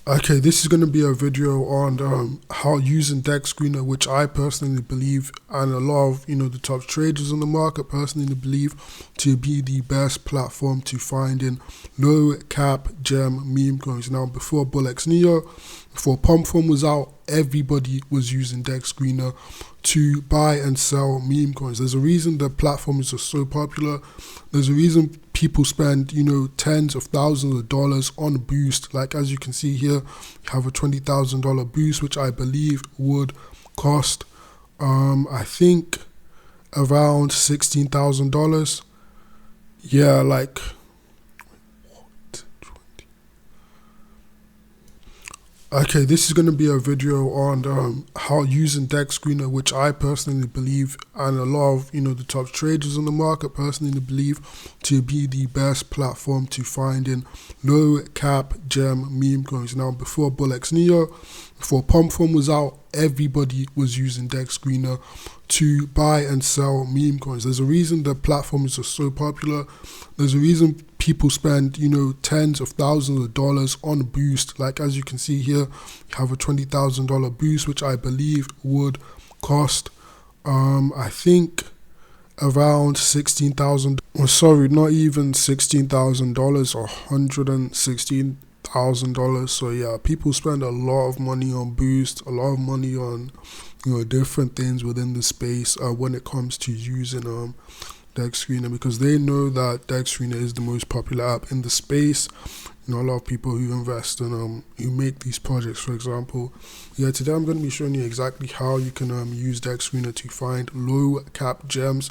Okay, this is going to be a video on how using Dexscreener, which I personally believe, and a lot of the top traders in the market personally believe, to be the best platform to finding low cap gem meme coins. Now, before BULLX NEO, before Pump was out, everybody was using Dexscreener to buy and sell meme coins. There's a reason the platform is just so popular. There's a reason people spend tens of thousands of dollars on boost. Like as you can see here, you have a $20,000 boost, which I believe would cost I think around $16,000. Yeah, like okay, this is going to be a video on how using Dexscreener, which I personally believe, and a lot of the top traders in the market personally believe, to be the best platform to finding low cap gem meme coins. Now, before BULLX NEO, before Pump was out, everybody was using Dexscreener to buy and sell meme coins. There's a reason the platform is just so popular. There's a reason people spend tens of thousands of dollars on boost. Like as you can see here, you have a $20,000 boost, which I believe would cost I think around $16,000. Or sorry, not even $16,000, or $116,000. So yeah, people spend a lot of money on boost, a lot of money on different things within the space when it comes to using Dexscreener, because they know that Dexscreener is the most popular app in the space. A lot of people who invest in who make these projects, for example. Yeah, today I'm going to be showing you exactly how you can use Dexscreener to find low cap gems.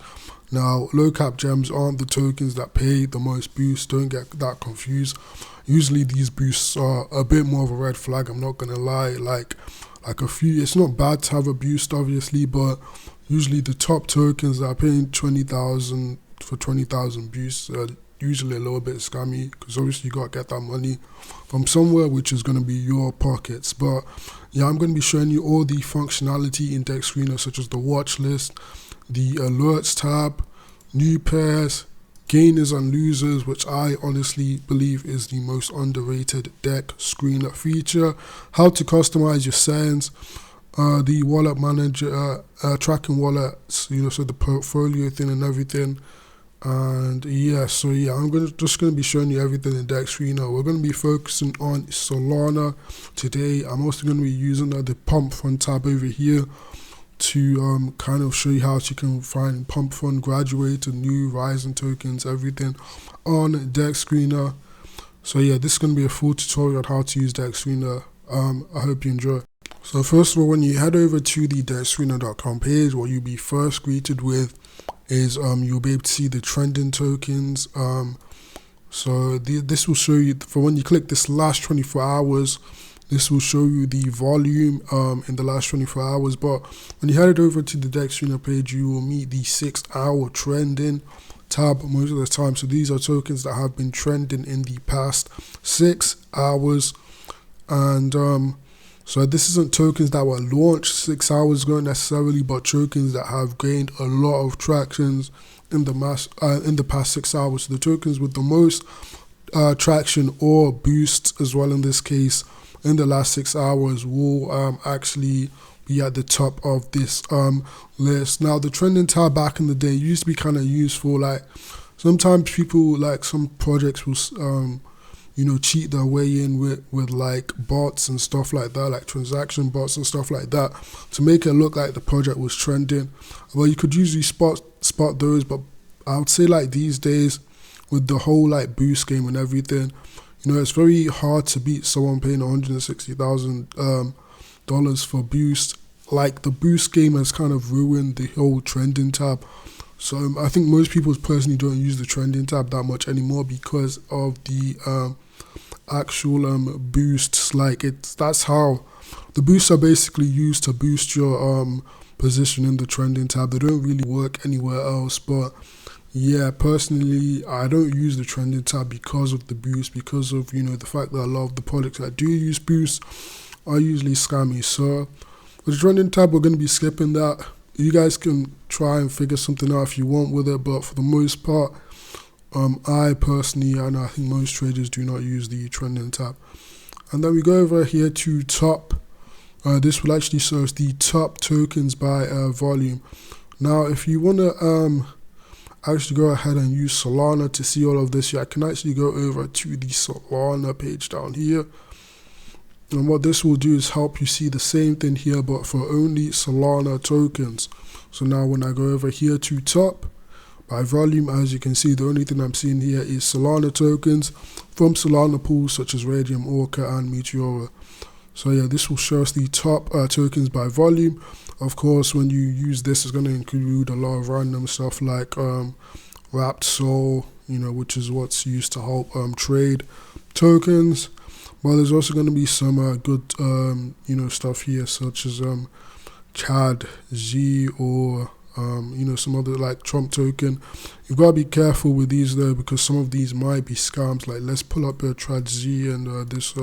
Now, low cap gems aren't the tokens that pay the most boost. Don't get that confused. Usually these boosts are a bit more of a red flag, I'm not going to lie. Like a few, it's not bad to have a boost obviously, but usually the top tokens that are paying 20,000 for 20,000 boosts are usually a little bit scammy, because obviously you got to get that money from somewhere, which is going to be your pockets. But yeah, I'm going to be showing you all the functionality in Dexscreener, such as the watch list, the alerts tab, new pairs, gainers and losers, which I honestly believe is the most underrated Dexscreener feature, how to customize your settings, the wallet manager, tracking wallets, so the portfolio thing and everything. And yeah, so yeah, I'm just gonna be showing you everything in Dexscreener. We're gonna be focusing on Solana today. I'm also gonna be using the Pump Fund tab over here to kind of show you how you can find Pump Fund, graduated, new rising tokens, everything on Dexscreener. So yeah, this is gonna be a full tutorial on how to use Dexscreener. I hope you enjoy. So first of all, when you head over to the Dexscreener.com page, what you'll be first greeted with is you'll be able to see the trending tokens. So this will show you, for when you click this last 24 hours, this will show you the volume in the last 24 hours. But when you head over to the Dexscreener page, you will meet the 6-hour trending tab most of the time. So these are tokens that have been trending in the past 6 hours. And so this isn't tokens that were launched 6 hours ago necessarily, but tokens that have gained a lot of tractions in the past 6 hours. So the tokens with the most traction or boosts as well in this case in the last 6 hours will actually be at the top of this list. Now, the trending tab back in the day used to be kind of useful. Like sometimes people, like some projects will cheat their way in with like bots and stuff like that, like transaction bots and stuff like that, to make it look like the project was trending. Well, you could usually spot those, but I would say like these days with the whole like boost game and everything, it's very hard to beat someone paying $160,000 for boost. Like the boost game has kind of ruined the whole trending tab. So I think most people personally don't use the trending tab that much anymore because of the actual boosts. Like that's how the boosts are basically used to boost your position in the trending tab. They don't really work anywhere else. But yeah, personally, I don't use the trending tab because of the boost, because of the fact that a lot of the products that do use boosts are usually scammy. So with the trending tab, we're going to be skipping that. You guys can try and figure something out if you want with it, but for the most part, I personally, and I think most traders, do not use the trending tab. And then we go over here to top. This will actually show us the top tokens by volume. Now, if you want to actually go ahead and use Solana to see all of this, I can actually go over to the Solana page down here. And what this will do is help you see the same thing here, but for only Solana tokens. So now when I go over here to top, by volume, as you can see, the only thing I'm seeing here is Solana tokens from Solana pools such as Radium, Orca, and Meteora. So yeah, this will show us the top tokens by volume. Of course, when you use this, it's going to include a lot of random stuff like Wrapped Soul, which is what's used to help trade tokens. But there's also going to be some good, stuff here, such as CAD, Z, or some other like Trump token. You've got to be careful with these though, because some of these might be scams. Like let's pull up a Trad Z and this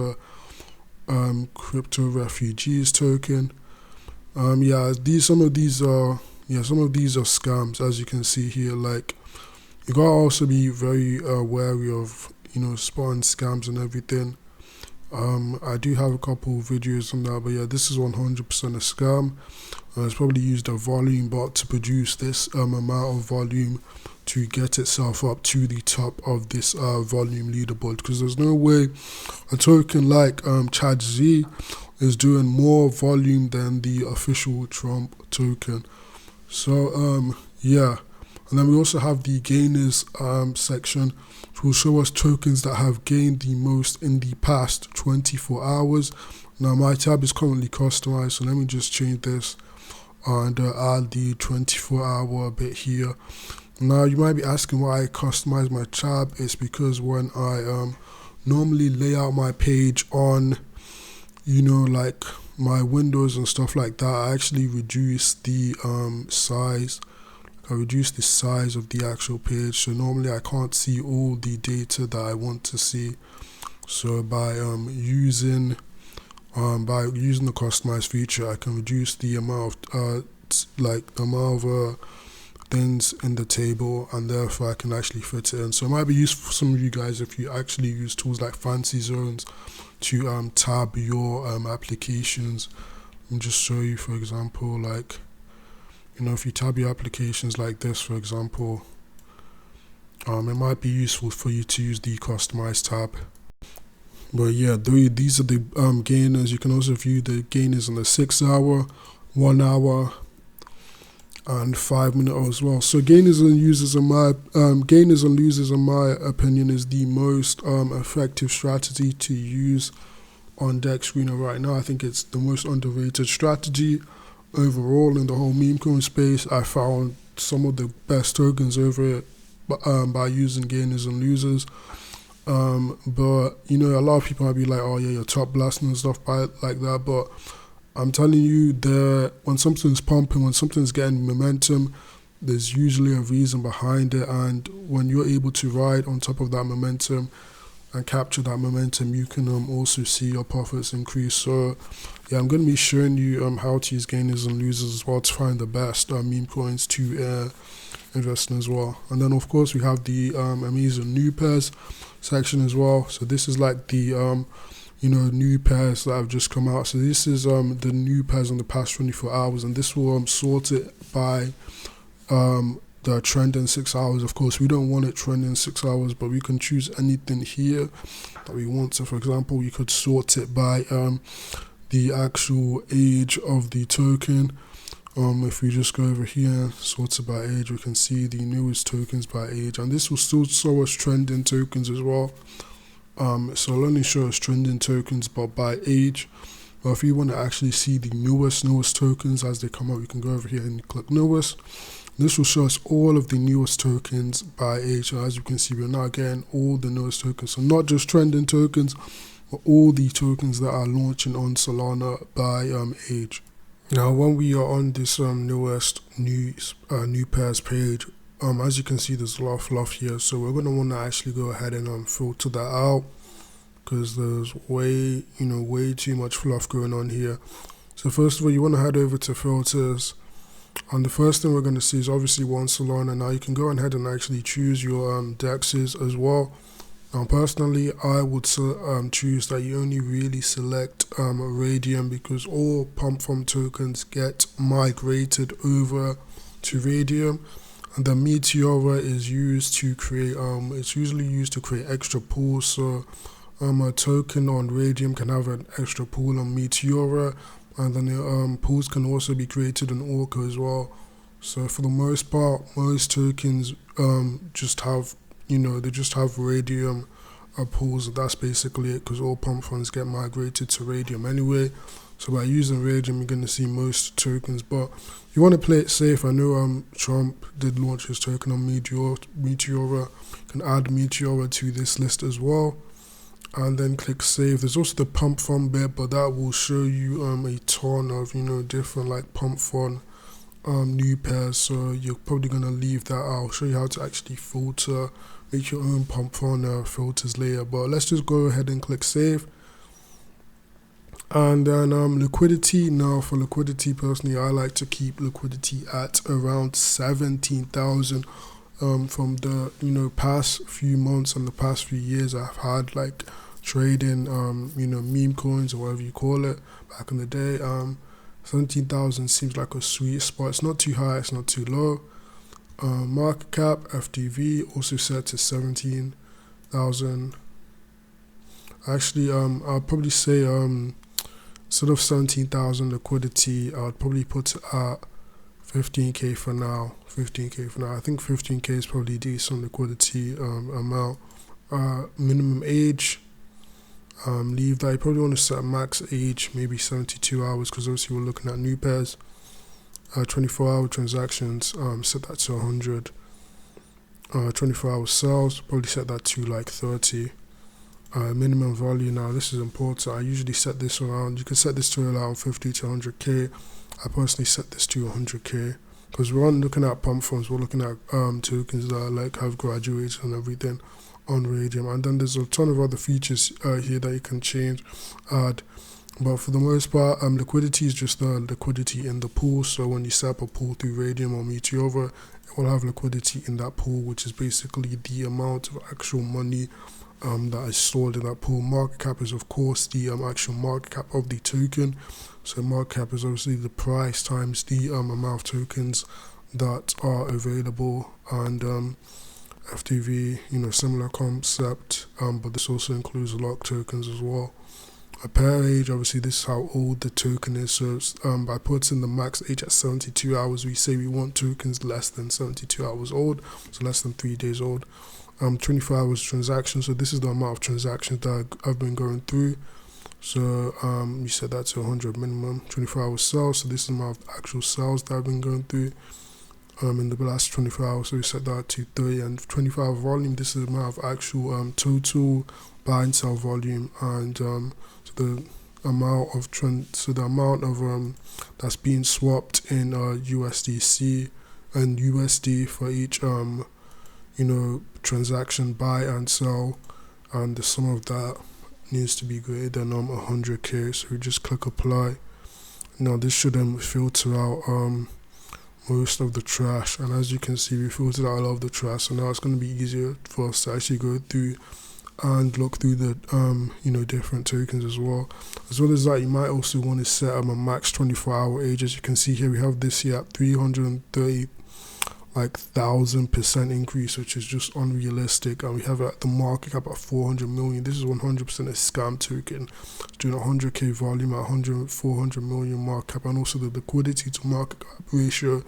crypto refugees token. Some of these are scams, as you can see here. Like you gotta also be very wary of spawn scams and everything. I do have a couple videos on that, but yeah, this is 100% a scam. It's probably used a volume bot to produce this amount of volume to get itself up to the top of this volume leaderboard, because there's no way a token like Chad Z is doing more volume than the official Trump token. So yeah, and then we also have the gainers section, which will show us tokens that have gained the most in the past 24 hours. Now my tab is currently customized, so let me just change this and add the 24-hour bit here. Now you might be asking why I customize my tab. It's because when I normally lay out my page on like my windows and stuff like that, I actually reduce the size. I reduce the size of the actual page, so normally I can't see all the data that I want to see. So by using the customize feature, I can reduce the amount of things in the table, and therefore I can actually fit it in. So it might be useful for some of you guys if you actually use tools like Fancy Zones to tab your applications. And just show you, for example, like if you tab your applications like this, for example, it might be useful for you to use the customize tab. But yeah, these are the gainers. You can also view the gainers in the 6 hour, 1 hour, and 5 minute as well. So gainers and losers in my opinion is the most effective strategy to use on Dexscreener right now. I think it's the most underrated strategy overall in the whole meme coin space. I found some of the best tokens over it by using gainers and losers. But a lot of people might be like, oh yeah, you're top blasting and stuff by it like that. But I'm telling you, when something's pumping, when something's getting momentum, there's usually a reason behind it. And when you're able to ride on top of that momentum and capture that momentum, you can also see your profits increase. So yeah, I'm going to be showing you how to use gainers and losers as well to find the best meme coins to invest in as well. And then of course we have the amazing new pairs section as well. So this is like the new pairs that have just come out. So this is the new pairs in the past 24 hours, and this will sort it by the trend in 6 hours. Of course, we don't want it trending 6 hours, but we can choose anything here that we want. So for example, we could sort it by the actual age of the token. If we just go over here, sort it by age, we can see the newest tokens by age, and this will still show us trending tokens as well. So it'll only show us trending tokens, but by age. But if you want to actually see the newest tokens as they come out, you can go over here and click newest. This will show us all of the newest tokens by age. So as you can see, we're now getting all the newest tokens. So not just trending tokens, but all the tokens that are launching on Solana by age. Now, when we are on this newest new pairs page, as you can see, there's a lot of fluff here. So we're going to want to actually go ahead and filter that out, because there's way too much fluff going on here. So first of all, you want to head over to filters, and the first thing we're going to see is obviously one Solana. Now you can go ahead and actually choose your dexes as well. Now, personally, I would choose that you only really select Radium, because all pump from tokens get migrated over to Radium, and the Meteora is used to create. It's usually used to create extra pools. So, a token on Radium can have an extra pool on Meteora, and then pools can also be created on Orca as well. So for the most part, most tokens just have, they just have Radium pools. That's basically it, because all pump funds get migrated to Radium anyway. So by using Radium, you're going to see most tokens. But you want to play it safe. I know Trump did launch his token on Meteora. You can add Meteora to this list as well, and then click save. There's also the pump fund bit, but that will show you a ton of different like pump fund new pairs, so you're probably going to leave that out. I'll show you how to actually filter, make your own pump fund filters later, but let's just go ahead and click save. And then liquidity. Now for liquidity, personally, I like to keep liquidity at around 17,000. From the past few months and the past few years, I've had like trading meme coins or whatever you call it back in the day. 17,000 seems like a sweet spot. It's not too high, it's not too low. Market cap, FTV, also set to 17,000. Actually, I'll probably say instead of 17,000 liquidity, I'd probably put it at 15k for now. 15k for now. I think 15k is probably decent liquidity amount. Minimum age. Leave that. You probably want to set a max age, maybe 72 hours, because obviously we're looking at new pairs. 24-hour transactions, set that to 100. 24-hour sales, probably set that to like 30. Minimum value. Now this is important. I usually set this around, you can set this to around 50 to 100k. I personally set this to 100k, because we're not looking at pump funds, we're looking at tokens that like have graduated and everything on Radium. And then there's a ton of other features here that you can change, add, but for the most part, liquidity is just the liquidity in the pool. So when you set up a pool through Radium or Meteora, it will have liquidity in that pool, which is basically the amount of actual money that is stored in that pool. Market cap is of course the actual market cap of the token. So market cap is obviously the price times the amount of tokens that are available. And FTV, similar concept, but this also includes lock tokens as well. A pair age, obviously this is how old the token is. So by putting the max age at 72 hours, we say we want tokens less than 72 hours old, so less than 3 days old. 24 hours transactions, so this is the amount of transactions that I've been going through. So we set that to 100 minimum. 24 hours sales, so this is the amount of actual sales that I've been going through in the last 24 hours, so we set that to 30. And 24-hour volume, this is the amount of actual total buy and sell volume. And so the amount of that's being swapped in USDC and USD for each transaction buy and sell, and the sum of that needs to be greater than 100k. So we just click apply. Now this should filter out most of the trash, and as you can see, we filtered out a lot of the trash. So now it's going to be easier for us to actually go through and look through the different tokens as well. As well as that, you might also want to set a max 24-hour age. As you can see here, we have this here at 330 1,000% increase, which is just unrealistic. And we have the market cap at 400 million. This is 100% a scam token. It's doing 100k volume at 400 million market cap, and also the liquidity to market cap ratio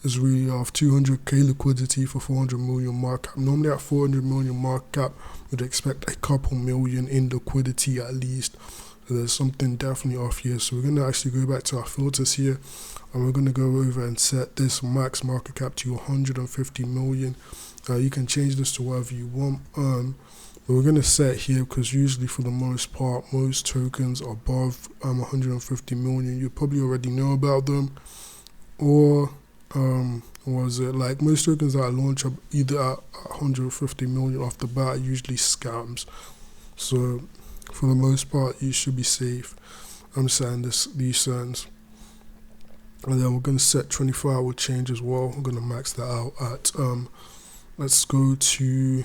is really off. 200k liquidity for 400 million market cap. Normally at 400 million market cap, we'd expect a couple million in liquidity at least. So there's something definitely off here. So we're going to actually go back to our filters here, and we're going to go over and set this max market cap to 150 million. You can change this to whatever you want, but we're going to set here because usually for the most part, most tokens above 150 million, you probably already know about them, or was it like most tokens that I launch up either at 150 million off the bat are usually scams. So for the most part, you should be safe. I'm setting these settings. And then we're going to set 24-hour change as well. We're going to max that out at, let's go to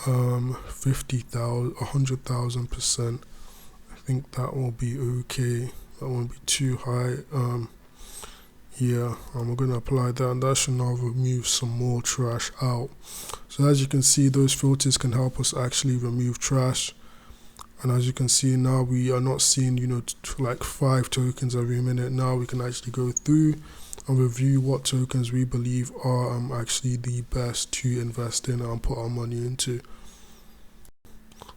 50,000, 100,000%. I think that will be okay. That won't be too high. Yeah, we're going to apply that, and that should now remove some more trash out. So as you can see, those filters can help us actually remove trash. And as you can see now, we are not seeing, like 5 tokens every minute. Now we can actually go through and review what tokens we believe are actually the best to invest in and put our money into.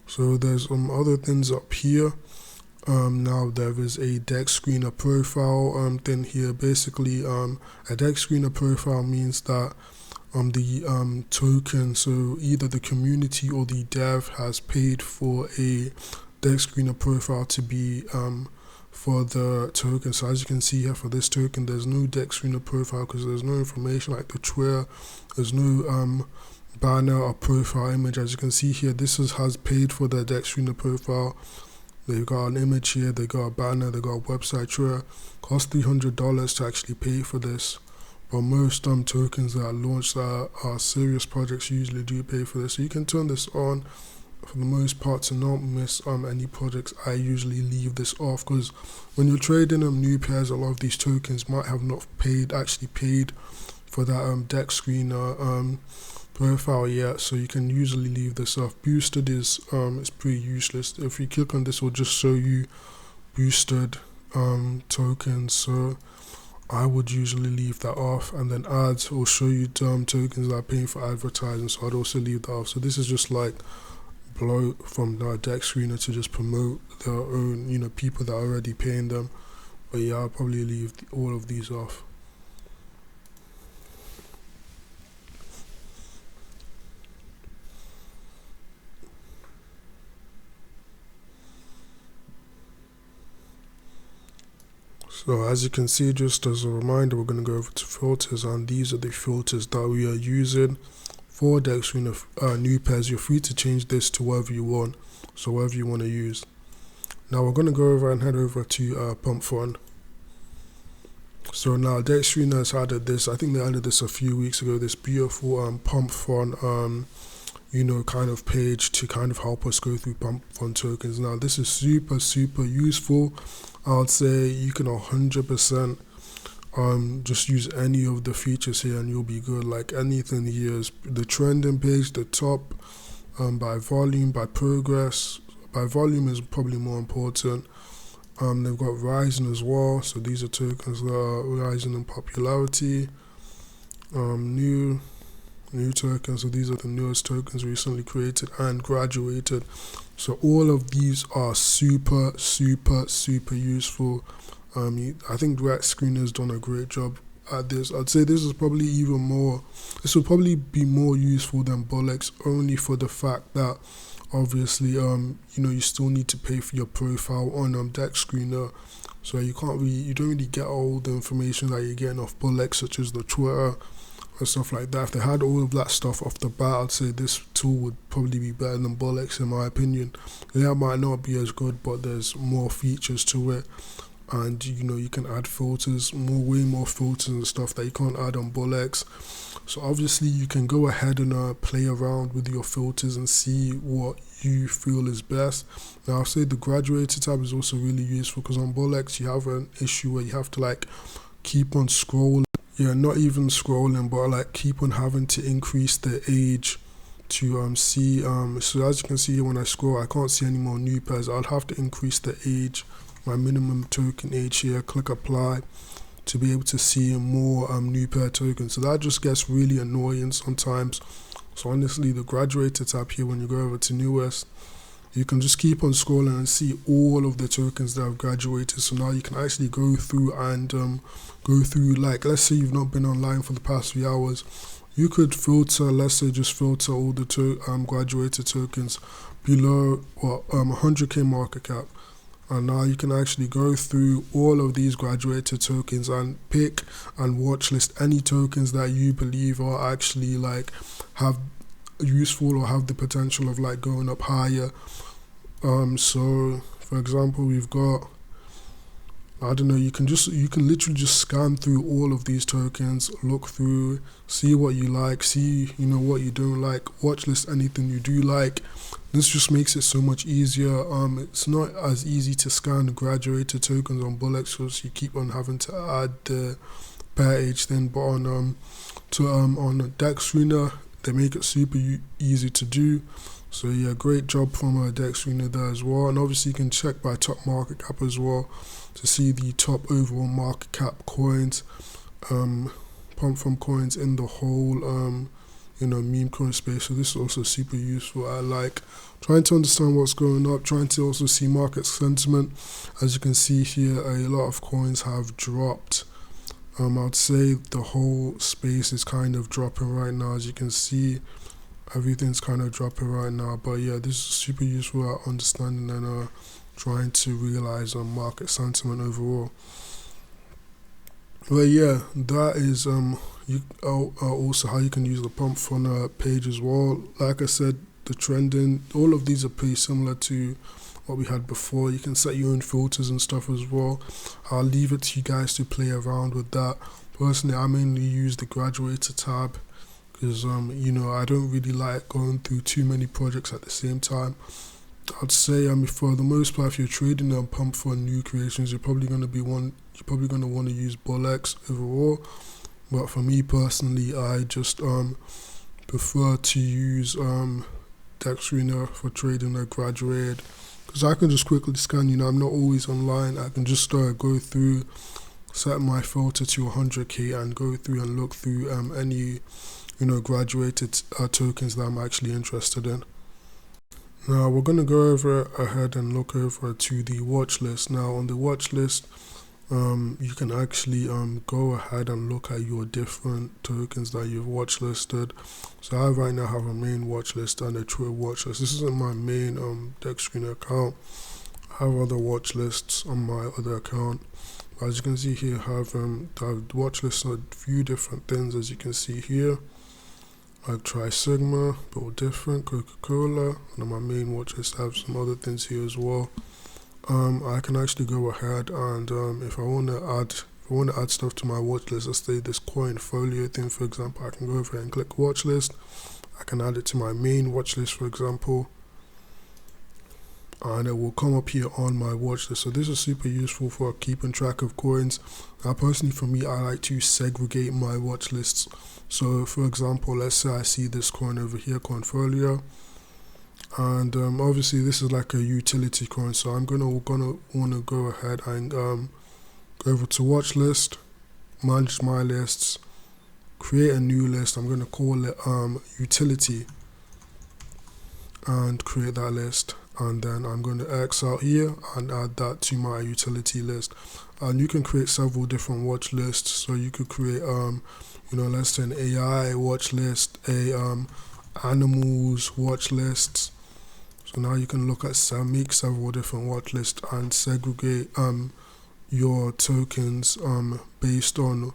So there's other things up here. Now there is a Dexscreener profile thing here. Basically, a Dexscreener profile means that the token, so either the community or the dev has paid for a Dexscreener profile to be for the token. So as you can see here, for this token, there's no Dexscreener profile because there's no information like the Twitter. There's no banner or profile image. As you can see here, this has paid for the Dexscreener profile. They've got an image here, they got a banner, they got a website. Twitter cost $300 to actually pay for this. But most tokens that are launched that are serious projects usually do pay for this. So you can turn this on for the most part to not miss any projects. I usually leave this off because when you're trading new pairs, a lot of these tokens might have not actually paid for that Dexscreener profile yet, so you can usually leave this off. Boosted is pretty useless. If you click on this, it will just show you boosted tokens, so I would usually leave that off. And then ads will show you tokens that are paying for advertising, so I'd also leave that off. So this is just like bloat from the Dexscreener to just promote their own people that are already paying them. But yeah, I'll probably leave all of these off. So as you can see, just as a reminder, we're going to go over to filters, and these are the filters that we are using for Dexscreener New Pairs. You're free to change this to whatever you want, so whatever you want to use. Now we're going to go over and head over to Pump Fund. So now Dexscreener has added this, I think they added this a few weeks ago, this beautiful Pump Fund kind of page to kind of help us go through Pump Fund tokens. Now this is super useful. I would say you can 100% just use any of the features here and you'll be good. Like anything here is the trending page, the top, by volume, by progress. By volume is probably more important. They've got rising as well, so these are tokens that are rising in popularity. New tokens, so these are the newest tokens recently created and graduated. So all of these are super useful. I think Dexscreener has done a great job at this. I'd say this is probably this would probably be more useful than BULLX, only for the fact that obviously you still need to pay for your profile on Dexscreener, so you don't really get all the information that you're getting off BULLX, such as the Twitter and stuff like that. If they had all of that stuff off the bat, I'd say this tool would probably be better than BULLX in my opinion. Yeah, it might not be as good, but there's more features to it, and you can add filters, way more filters and stuff that you can't add on BULLX. So obviously you can go ahead and play around with your filters and see what you feel is best. Now I'll say the graduated tab is also really useful because on BULLX you have an issue where you have to like keep on scrolling. Yeah, not even scrolling, but like keep on having to increase the age to see. So as you can see here, when I scroll, I can't see any more new pairs. I'll have to increase the age, my minimum token age here. Click apply to be able to see more new pair tokens. So that just gets really annoying sometimes. So honestly, the graduated tab here, when you go over to newest, you can just keep on scrolling and see all of the tokens that have graduated. So now you can actually go through and like, let's say you've not been online for the past 3 hours, you could filter, let's say just filter all the graduated tokens below 100k market cap. And now you can actually go through all of these graduated tokens and pick and watch list any tokens that you believe are actually like have useful or have the potential of like going up higher. So for example, we've got I don't know, you can literally just scan through all of these tokens, look through, see what you like, see what you don't like, watch list anything you do like. This just makes it so much easier. It's not as easy to scan graduated tokens on BULLX because you keep on having to add the pair age thing, but on Dexscreener they make it super easy to do. So yeah, great job from Dexscreener there as well. And obviously you can check by top market cap as well to see the top overall market cap coins, pump from coins in the whole meme coin space. So this is also super useful. I like trying to understand what's going up, trying to also see market sentiment. As you can see here, a lot of coins have dropped. I'd say the whole space is kind of dropping right now. As you can see, everything's kind of dropping right now. But yeah, this is super useful at understanding and trying to realize market sentiment overall. But yeah, that is also how you can use the pump fund page as well. Like I said, the trending, all of these are pretty similar to what we had before. You can set your own filters and stuff as well. I'll leave it to you guys to play around with that. Personally, I mainly use the graduator tab because I don't really like going through too many projects at the same time. I'd say for the most part, if you're trading on pump for new creations, you're probably going to want to use BULLX overall. But for me personally, I just prefer to use Dexscreener for trading a graduated, because I can just quickly scan. I'm not always online. I can just go through, set my filter to 100k and go through and look through any graduated tokens that I'm actually interested in. Now we're going to go ahead and look over to the watch list. Now on the watch list, you can actually go ahead and look at your different tokens that you've watch listed. So I right now have a main watch list and a true watch list. This isn't my main Dexscreener account. I have other watch lists on my other account. As you can see here, I've watch lists on a few different things. As you can see here, like Tri Sigma, but different, Coca-Cola, and on my main watch list I have some other things here as well. I can actually go ahead and if I want to add stuff to my watch list, let's say this coin folio thing, for example, I can go over and click watch list. I can add it to my main watch list, for example, and it will come up here on my watch list. So this is super useful for keeping track of coins. Now personally, for me, I like to segregate my watch lists. So for example, let's say I see this coin over here, coin folio, and obviously this is like a utility coin, so I'm gonna want to go ahead and go over to watch list, manage my lists, create a new list. I'm gonna call it utility, and create that list, and then I'm going to X out here and add that to my utility list. And you can create several different watch lists. So you could create let's say an AI watch list, animals watch lists. So now you can look at make several different watch lists and segregate your tokens based on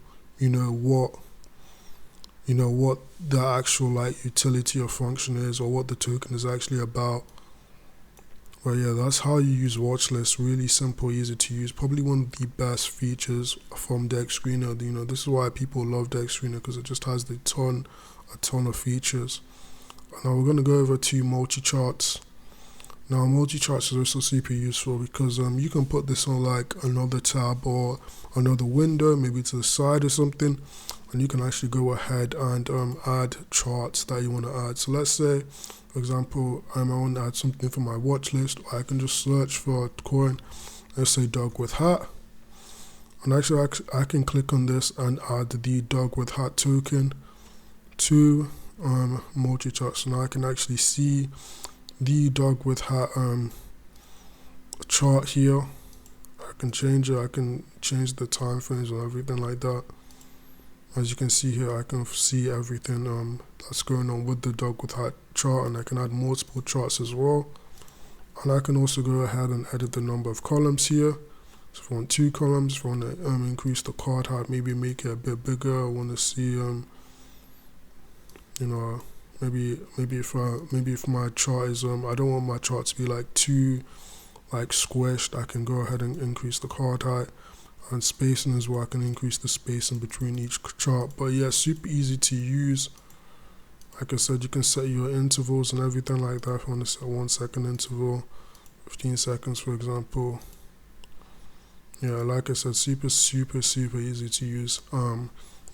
what the actual utility or function is, or what the token is actually about. But yeah, that's how you use watch lists. Really simple, easy to use. Probably one of the best features from Dexscreener. This is why people love Dexscreener, because it just has a ton of features. Now we're gonna go over to Multicharts. Now Multicharts is also super useful because you can put this on like another tab or another window, maybe to the side or something, and you can actually go ahead and add charts that you want to add. So let's say, for example, I want to add something for my watch list. I can just search for a coin, let's say dog with hat, and actually I can click on this and add the dog with hat token to Multicharts. So now I can actually see the dog with hat chart here. I can change it. I can change the time frames and everything like that. As you can see here, I can see everything that's going on with the dog with hat chart, and I can add multiple charts as well. And I can also go ahead and edit the number of columns here. So if I want 2 columns, if I want to increase the card height, maybe make it a bit bigger. I want to see maybe if my chart is I don't want my chart to be like too like squished, I can go ahead and increase the card height, and spacing as well, I can increase the spacing between each chart. But yeah, super easy to use. Like I said, you can set your intervals and everything like that. If you want to set 1 second interval, 15 seconds for example. Yeah, like I said, super easy to use.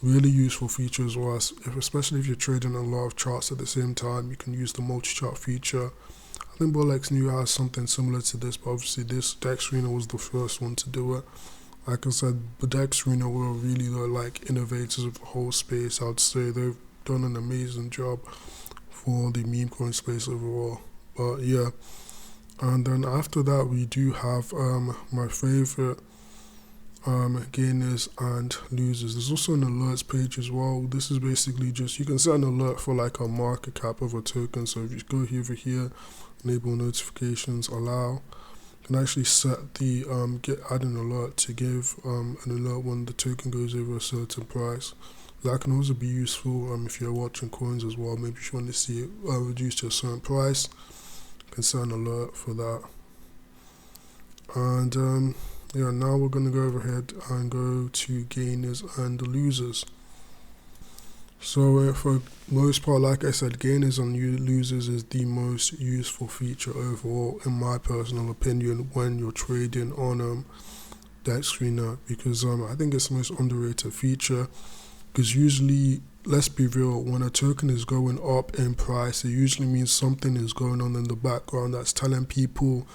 Really useful feature as well, especially if you're trading a lot of charts at the same time. You can use the multi-chart feature. I think BULLX NEO has something similar to this, but obviously this Dexscreener was the first one to do it. Like I said, the Dexscreener were really the like innovators of the whole space. I'd say they've done an amazing job for the meme coin space overall. But yeah, and then after that we do have my favorite gainers and losers. There's also an alerts page as well. This is basically just, you can set an alert for like a market cap of a token. So if you go over here, enable notifications, allow, you can actually set the add an alert to give an alert when the token goes over a certain price. That can also be useful if you're watching coins as well. Maybe if you want to see it reduced to a certain price, you can set an alert for that. And yeah, now we're going to go overhead and go to gainers and losers. So for most part, like I said, gainers and losers is the most useful feature overall, in my personal opinion, when you're trading on Dexscreener, because I think it's the most underrated feature. Because usually, let's be real, when a token is going up in price, it usually means something is going on in the background that's telling people,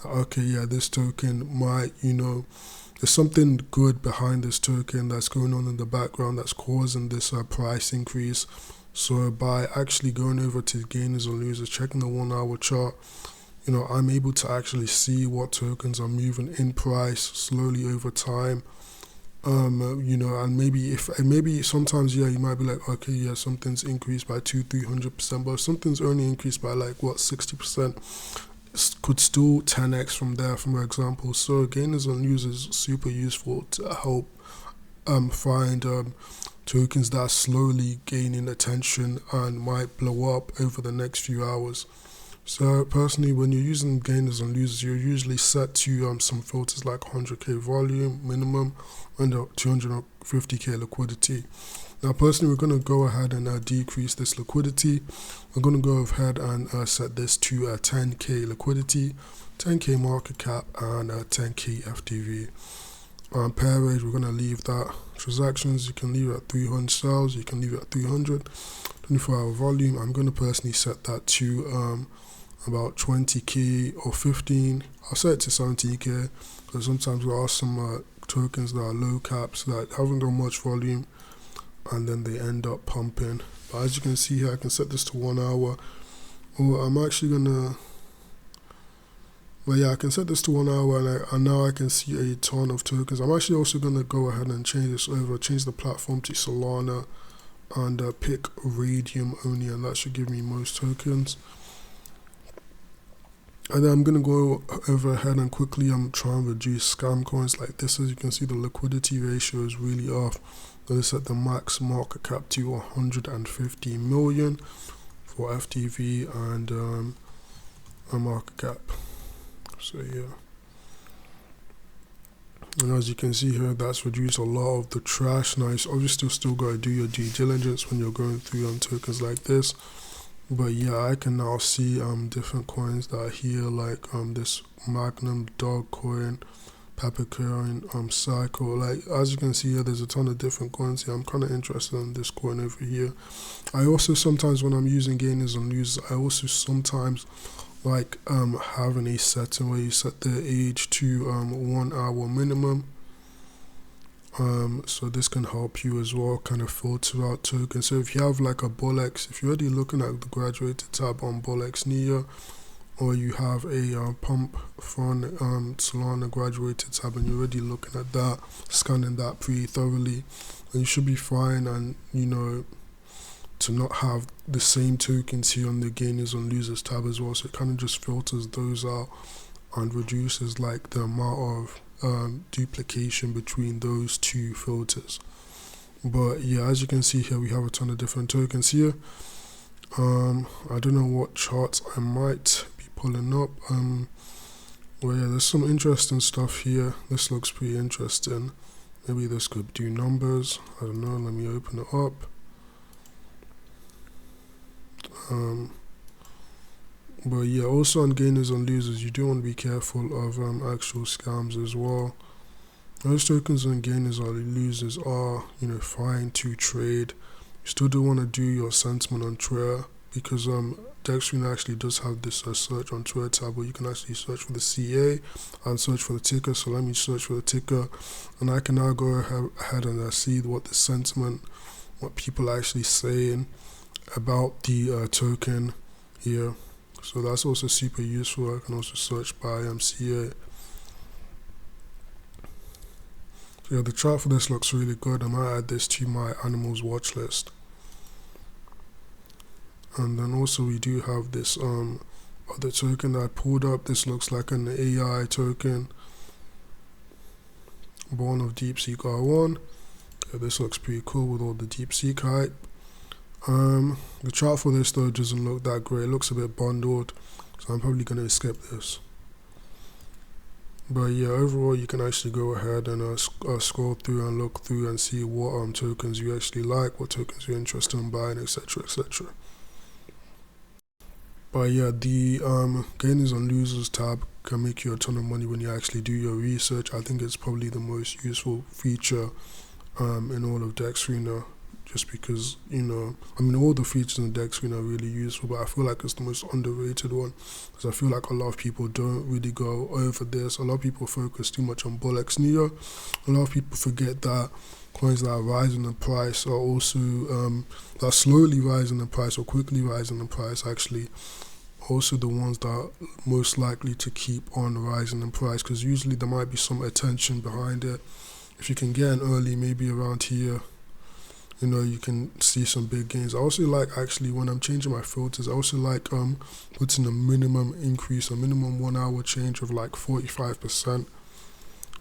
okay, yeah, this token might, there's something good behind this token that's going on in the background that's causing this price increase. So by actually going over to gainers and losers, checking the 1 hour chart, I'm able to actually see what tokens are moving in price slowly over time. And maybe sometimes, yeah, you might be like, okay, yeah, something's increased by 200-300%, but if something's only increased by like 60%, could still 10x from there, for example. So gainers and losers is super useful to help find tokens that are slowly gaining attention and might blow up over the next few hours. So personally, when you're using gainers and losers, you're usually set to some filters like 100k volume minimum and 250k liquidity. Now personally, we're going to go ahead and decrease this liquidity. We're going to go ahead and set this to 10k liquidity, 10k market cap, and 10k FTV. Pair rate, we're going to leave that. Transactions, you can leave it at 300. Sales, you can leave it at 300. 24-hour volume, I'm going to personally set that to about 20k or 15. I'll set it to 70k, because sometimes there are some tokens that are low caps that haven't got much volume, and then they end up pumping. But as you can see here, I can set this to 1 hour, or I'm actually gonna, well yeah, I can set this to 1 hour, and now I can see a ton of tokens. I'm actually also gonna go ahead and change this over, change the platform to Solana, and pick Radium only, and that should give me most tokens. And then I'm going to go over ahead and quickly try and reduce scam coins like this. As you can see, the liquidity ratio is really off. I'm going to set the max market cap to 150 million for FTV and a market cap. So yeah. And as you can see here, that's reduced a lot of the trash. Now, you obviously still got to do your due diligence when you're going through tokens like this. But yeah, I can now see different coins that are here, like this Magnum Dog coin, Peppercoin, Cycle. Like as you can see here, there's a ton of different coins here. I'm kind of interested in this coin over here. I also sometimes, when I'm using gainers and losers, I also sometimes like having a setting where you set the age to 1 hour minimum. So this can help you as well, kind of filter out tokens. So if you have like a BULLX, if you're already looking at the graduated tab on BULLX NEO, or you have a pump from Solana graduated tab and you're already looking at that, scanning that pretty thoroughly, and you should be fine. And to not have the same tokens here on the gainers and losers tab as well, so it kind of just filters those out and reduces like the amount of duplication between those two filters. But yeah, as you can see here, we have a ton of different tokens here. I don't know what charts I might be pulling up. Well, yeah, there's some interesting stuff here. This looks pretty interesting. Maybe this could do numbers. I don't know. Let me open it up. But yeah, also on gainers and losers, you do want to be careful of actual scams as well. Most tokens on gainers or losers are, fine to trade. You still do want to do your sentiment on Twitter, because Dexscreener actually does have this search on Twitter tab where you can actually search for the CA and search for the ticker. So let me search for the ticker, and I can now go ahead and see what the sentiment, what people are actually saying about the token here. So that's also super useful. I can also search by CA. So yeah, the chart for this looks really good. I might add this to my animals watch list. And then also we do have this other token that I pulled up. This looks like an AI token, born of DeepSeek R1. Yeah, this looks pretty cool with all the DeepSeek hype. The chart for this though doesn't look that great. It looks a bit bundled, so I'm probably going to skip this. But yeah, overall you can actually go ahead and scroll through and look through and see what tokens you actually like, what tokens you're interested in buying, etc, etc. But yeah, the gainers and losers tab can make you a ton of money when you actually do your research. I think it's probably the most useful feature in all of Dexscreener, just because, all the features in Dexscreener are really useful, but I feel like it's the most underrated one, because I feel like a lot of people don't really go over this. A lot of people focus too much on BULLX NEO. A lot of people forget that coins that are rising in price are also, that are slowly rising in price or quickly rising in price, actually, also the ones that are most likely to keep on rising in price, because usually there might be some attention behind it. If you can get in early, maybe around here, you can see some big gains. I also like, actually, when I'm changing my filters, I also like putting a minimum increase, a minimum 1 hour change of like 45%.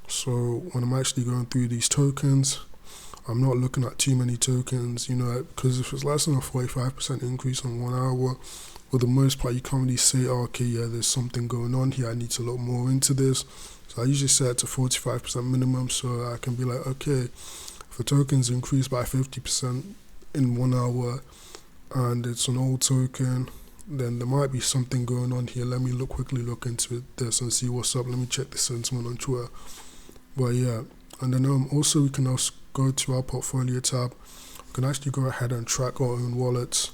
So when I'm actually going through these tokens, I'm not looking at too many tokens, because if it's less than a 45% increase on 1 hour, for the most part, you can't really say, oh, okay, yeah, there's something going on here, I need to look more into this. So I usually set it to 45% minimum, so I can be like, okay, if a token's increased by 50% in 1 hour and it's an old token, then there might be something going on here. Let me quickly look into this and see what's up. Let me check the sentiment on Twitter. But yeah, and then also we can also go to our portfolio tab. We can actually go ahead and track our own wallets.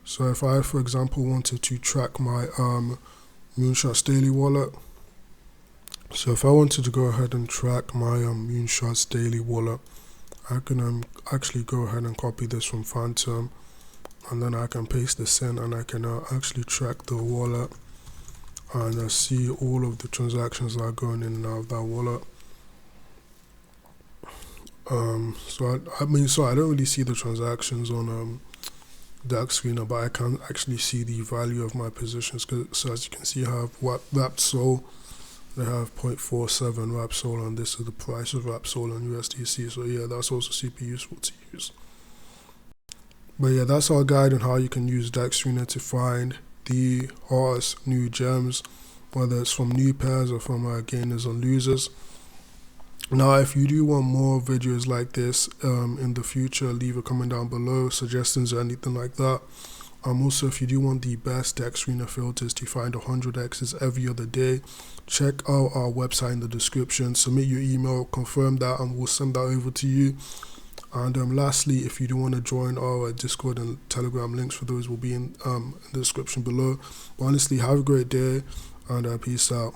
So if I, for example, wanted to track my Moonshots daily wallet, so if I wanted to go ahead and track my Moonshots daily wallet, I can actually go ahead and copy this from Phantom, and then I can paste this in, and I can actually track the wallet and see all of the transactions that are going in and out of that wallet. So I don't really see the transactions on Dexscreener, but I can actually see the value of my positions. So as you can see, I have wrapped SOL. They have 0.47 wrapped SOL, and this is the price of wrapped SOL on USDC. So yeah, that's also super useful to use. But yeah, that's our guide on how you can use Dexscreener to find the hottest new gems, whether it's from New Pairs or from gainers and losers. Now, if you do want more videos like this in the future, leave a comment down below, suggestions or anything like that. Also, if you do want the best Dexscreener filters to find 100x's every other day, check out our website in the description. Submit your email, confirm that, and we'll send that over to you. And lastly, if you do want to join our Discord and Telegram, links for those will be in the description below. But honestly, have a great day, and peace out.